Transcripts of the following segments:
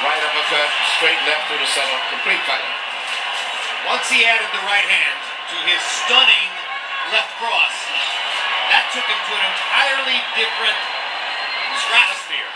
Right uppercut, straight left through the center, complete fighting. Once he added the right hand to his stunning left cross, that took him to an entirely different stratosphere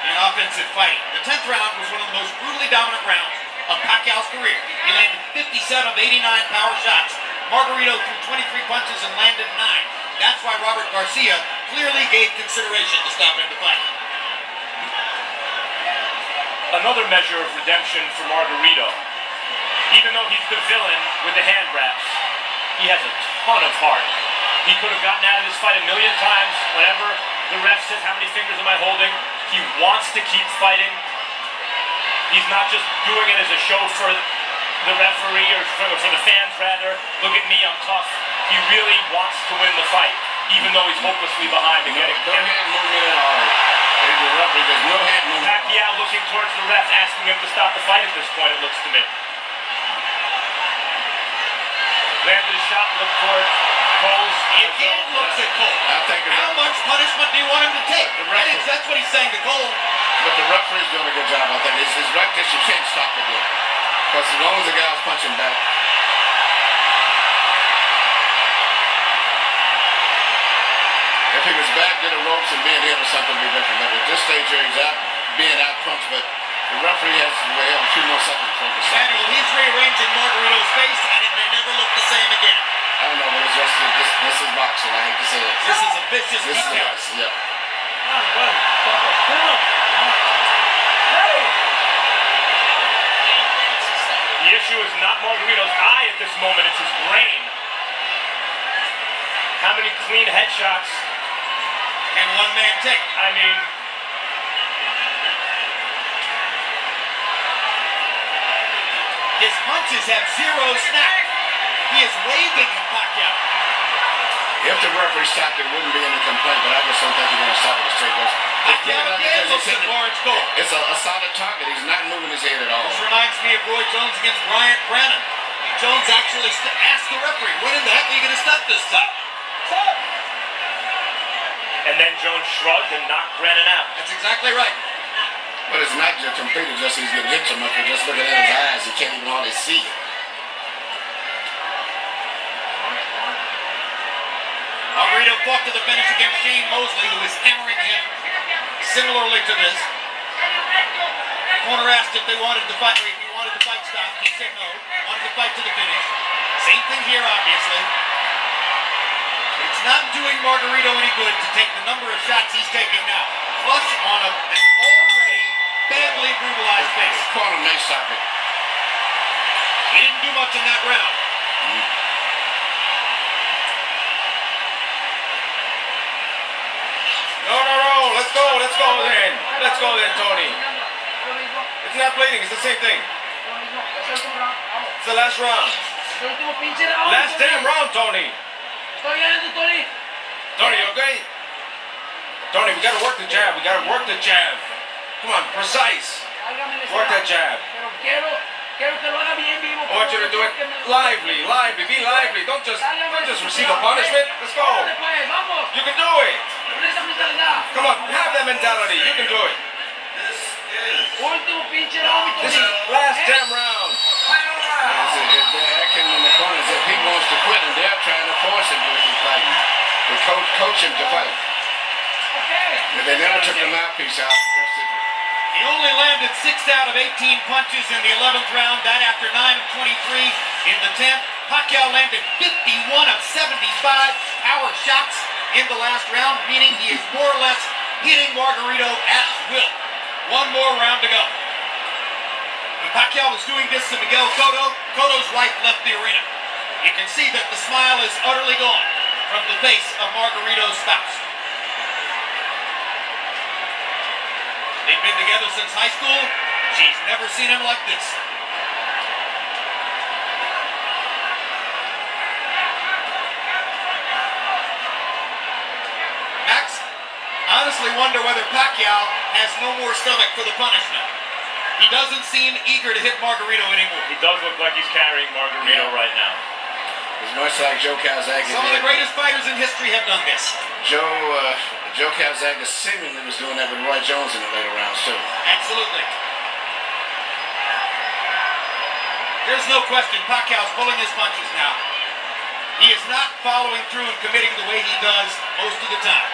in offensive fighting. The 10th round was one of the most brutally dominant rounds of Pacquiao's career. He landed 57 of 89 power shots. Margarito threw 23 punches and landed 9. That's why Robert Garcia clearly gave consideration to stop him to fight. Another measure of redemption for Margarito. Even though he's the villain with the hand wraps, he has a ton of heart. He could have gotten out of this fight a million times. Whenever the ref says, how many fingers am I holding? He wants to keep fighting. He's not just doing it as a show for the referee or for the fans, rather. Look at me, I'm tough. He really wants to win the fight, even though he's hopelessly behind and getting no hand movement at all. There's no hand movement. Pacquiao looking towards the ref, asking him to stop the fight at this point, it looks to me. Landed a shot, looked towards Cole's. Again looks at Cole. How much punishment do you want him to take? That's what he's saying to Cole. But the referee's doing a good job, I think. It's right there, you can't stop it yet. Because as long as the guy's punching back. If he was back to the ropes and being hit or something, would be different. But at this stage here, he's out, being out punched, but the referee has a few more seconds to focus. Daniel, he's rearranging Margarito's face, and it may never look the same again. I don't know, but it's just, this is boxing. I hate to say it. This is a vicious This is detail. boxing, yeah. The issue is not Margarito's eye at this moment, it's his brain. How many clean headshots can one man take? I mean, his punches have zero snap. He is waving at Pacquiao. If the referee stopped, there wouldn't be any complaint, but I just don't think he's going to stop it straight goes. It's a solid target. He's not moving his head at all. This reminds me of Roy Jones against Bryant Brannon. Jones actually asked the referee, when in the heck are you going to stop this time? And then Jones shrugged and knocked Brannon out. That's exactly right. But it's not just completed, just he's getting hit so much, but just looking at his eyes, he can't even hardly see it. Margarito fought to the finish against Shane Mosley, who is hammering him similarly to this. The corner asked if they wanted the fight, if he wanted the fight stopped. He said no. Wanted to fight to the finish. Same thing here, obviously. It's not doing Margarito any good to take the number of shots he's taking now. Flush on an already badly brutalized face. Corner may stop it. He didn't do much in that round. No, let's go then. Let's go then, Tony. It's not bleeding, it's the same thing. It's the last round. Last damn round, Tony. Tony, okay? Tony, we gotta work the jab. Come on, precise. Work that jab. I want you to do it lively, be lively. Don't just receive a punishment. Let's go. You can do it. Come on, have that mentality. You can do it. This is last damn round. They're acting in the corner as if he wants to quit, and they're trying to force him to keep fighting. They coach him to fight. But they never took the mouthpiece out. He only landed 6 out of 18 punches in the 11th round. That after 9 of 23 in the 10th. Pacquiao landed 51 of 75 power shots in the last round, meaning he is more or less hitting Margarito at will. One more round to go. When Pacquiao was doing this to Miguel Cotto, Cotto's wife left the arena. You can see that the smile is utterly gone from the face of Margarito's spouse. They've been together since high school. She's never seen him like this. Max, I honestly wonder whether Pacquiao has no more stomach for the punishment. He doesn't seem eager to hit Margarito anymore. He does look like he's carrying Margarito right now. It's much like Joe Calzaghe. Some of the greatest fighters in history have done this. Joe Calzaghe seemingly was doing that with Roy Jones in the later rounds too. Absolutely. There's no question Pacquiao's pulling his punches now. He is not following through and committing the way he does most of the time.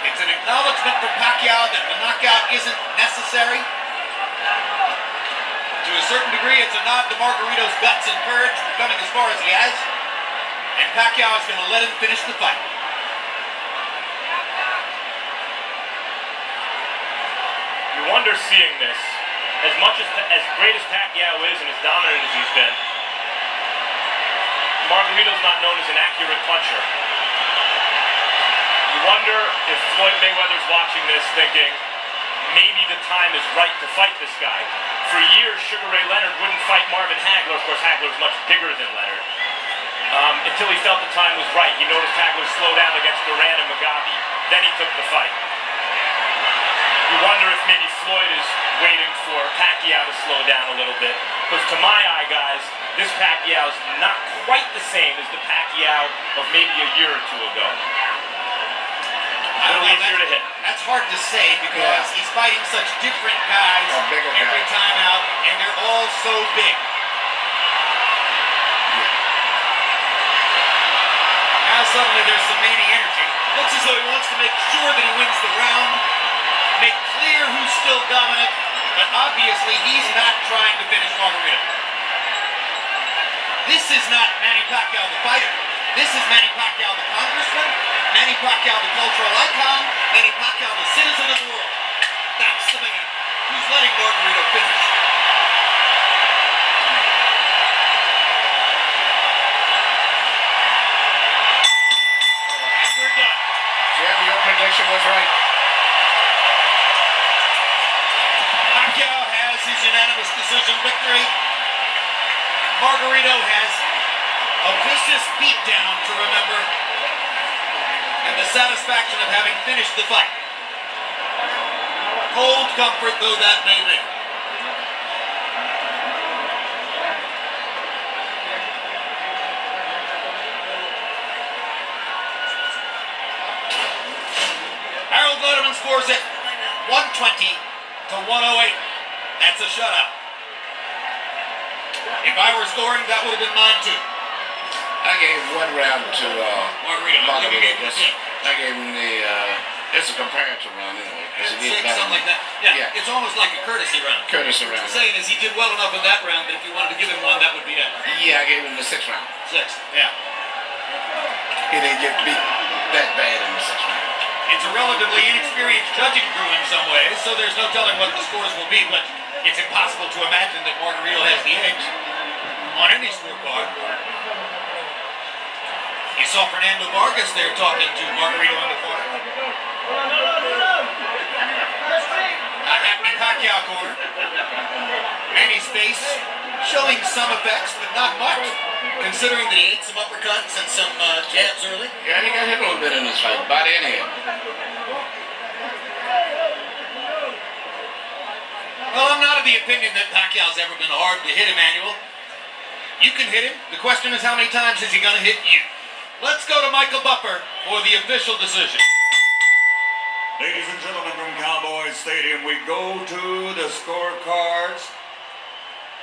It's an acknowledgement from Pacquiao that the knockout isn't necessary. To a certain degree, it's a nod to Margarito's guts and courage for coming as far as he has. And Pacquiao is going to let him finish the fight. You wonder seeing this. As great as Pacquiao is and as dominant as he's been, Margarito's not known as an accurate puncher. You wonder if Floyd Mayweather's watching this thinking, maybe the time is right to fight this guy. For years, Sugar Ray Leonard wouldn't fight Marvin Hagler. Of course, Hagler's much bigger than Leonard. Until he felt the time was right. He noticed Hagler slow down against Duran and Mugabe. Then he took the fight. You wonder if maybe Floyd is waiting for Pacquiao to slow down a little bit. Because to my eye, guys, this Pacquiao's not quite the same as the Pacquiao of maybe a year or two ago. A little easier to hit. That's hard to say because he's fighting such different guys every time out, and they're all so big. Now suddenly there's some mania energy. Looks as though he wants to make sure that he wins the round, make clear who's still dominant, but obviously he's not trying to finish Margarito. This is not Manny Pacquiao the fighter. This is Manny Pacquiao the congressman, Manny Pacquiao the cultural icon, Manny Pacquiao the citizen of the world. That's the man who's letting Margarito finish. And we're done. Jim, your prediction was right. Pacquiao has his unanimous decision victory. Margarito has a vicious beatdown to remember and the satisfaction of having finished the fight. Cold comfort though that may be. Harold Letterman scores it 120 to 108. That's a shutout. If I were scoring, that would have been mine too. I gave one round to Margarito. I gave him the, it's a comparative round anyway. Something like that. Yeah, it's almost like a courtesy round. Courtesy round. What I'm saying is he did well enough in that round that if you wanted to give him one, that would be it. Yeah, I gave him the 6th round. 6th, yeah. He didn't get beat that bad in the 6th round. It's a relatively inexperienced judging crew in some ways, so there's no telling what the scores will be, but it's impossible to imagine that Margarito has the edge on any scorecard. You saw Fernando Vargas there talking to Margarito in the corner. A happy Pacquiao corner. Manny's face showing some effects, but not much, considering that he ate some uppercuts and some jabs early. Yeah, he got hit a little bit in this fight, body and head. Well, I'm not of the opinion that Pacquiao's ever been hard to hit, Emmanuel. You can hit him. The question is how many times is he going to hit you? Let's go to Michael Buffer for the official decision. Ladies and gentlemen from Cowboys Stadium, we go to the scorecards.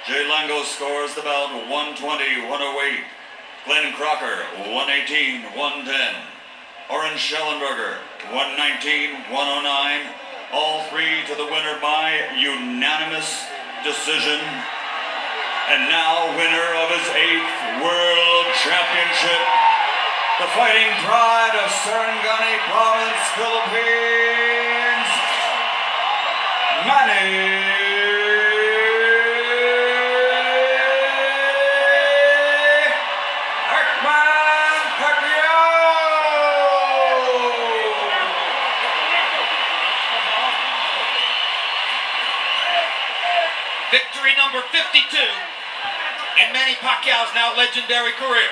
Jay Lango scores the bout 120-108. Glenn Crocker 118-110. Orange Schellenberger 119-109. All three to the winner by unanimous decision. And now winner of his 8th World Championship, the fighting pride of Sarangani Province, Philippines, Manny Pac Man Pacquiao. Victory number 52 in Manny Pacquiao's now legendary career.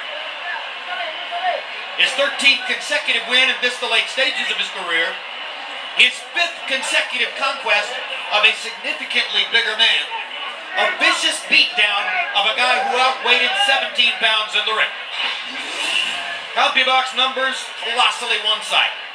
His 13th consecutive win in this the late stages of his career. His 5th consecutive conquest of a significantly bigger man. A vicious beatdown of a guy who outweighed him 17 pounds in the ring. CompuBox numbers colossally one-sided.